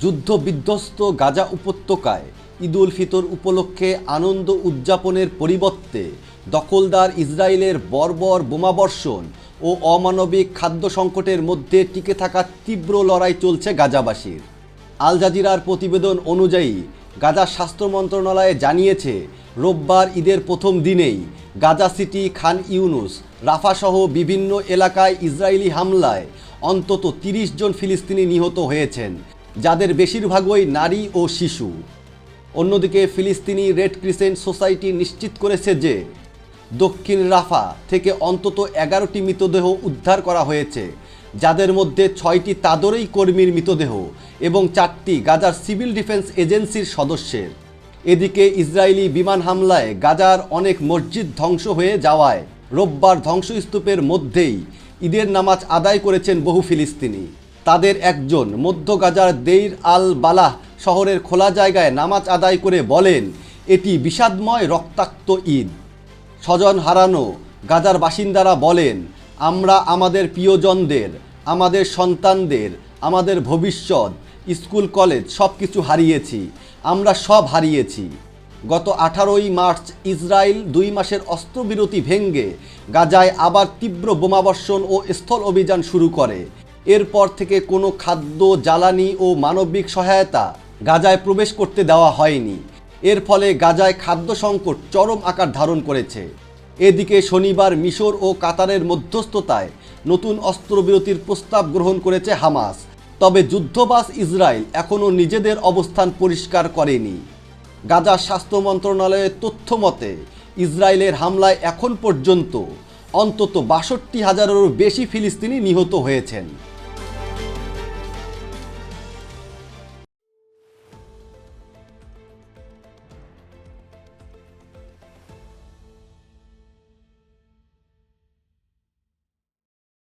যুদ্ধ বিধ্বস্ত গাজা উপত্যকায় ঈদ উল ফিতর উপলক্ষে আনন্দ উদযাপনের পরিবর্তে দখলদার ইসরায়েলের বর্বর বোমাবর্ষণ ও অমানবিক খাদ্য সংকটের মধ্যে টিকে থাকা তীব্র লড়াই চলছে গাজাবাসীর। আল জাজিরার প্রতিবেদন অনুযায়ী গাজা স্বাস্থ্য মন্ত্রণালয় জানিয়েছে, রোববার ঈদের প্রথম দিনেই গাজা সিটি, খান ইউনুস, রাফাসহ বিভিন্ন এলাকায় ইসরায়েলি হামলায় অন্তত ৩০ জন ফিলিস্তিনি নিহত হয়েছেন, যাদের বেশিরভাগই নারী ও শিশু। অন্যদিকে ফিলিস্তিনি রেড ক্রিসেন্ট সোসাইটি নিশ্চিত করেছে যে দক্ষিণ রাফা থেকে অন্তত ১১টি মৃতদেহ উদ্ধার করা হয়েছে, যাদের মধ্যে ৬টি তাদেরই কর্মীর মৃতদেহ এবং ৪টি গাজার সিভিল ডিফেন্স এজেন্সির সদস্যের। এদিকে ইসরায়েলি বিমান হামলায় গাজার অনেক মসজিদ ধ্বংস হয়ে যাওয়ায় রোববার ধ্বংসস্তূপের মধ্যেই ঈদের নামাজ আদায় করেছেন বহু ফিলিস্তিনি। তাদের একজন মধ্য গাজার দেইর আল বালাহ শহরের খোলা জায়গায় নামাজ আদায় করে বলেন, এটি বিষাদময় রক্তাক্ত ঈদ। স্বজন হারানো গাজার বাসিন্দারা বলেন, আমরা আমাদের প্রিয়জনদের, আমাদের সন্তানদের, আমাদের ভবিষ্যৎ, স্কুল কলেজ সব কিছু হারিয়েছি, আমরা সব হারিয়েছি। গত 18ই মার্চ ইসরায়েল 2 মাসের অস্ত্রবিরতি ভেঙে গাজায় আবার তীব্র বোমাবর্ষণ ও স্থল অভিযান শুরু করে। এরপর থেকে কোনো খাদ্য, জ্বালানি ও মানবিক সহায়তা গাজায় প্রবেশ করতে দেওয়া হয়নি। এর ফলে গাজায় খাদ্য সংকট চরম আকার ধারণ করেছে। এদিকে শনিবার মিশর ও কাতারের মধ্যস্থতায় নতুন অস্ত্রবিরতির প্রস্তাব গ্রহণ করেছে হামাস। তবে যুদ্ধবাজ ইসরায়েল এখনও নিজেদের অবস্থান পরিষ্কার করেনি। গাজার স্বাস্থ্য মন্ত্রণালয়ের তথ্য মতে ইসরায়েলের হামলায় এখন পর্যন্ত অন্তত ৬২,০০০-এরও বেশি ফিলিস্তিনি নিহত হয়েছেন।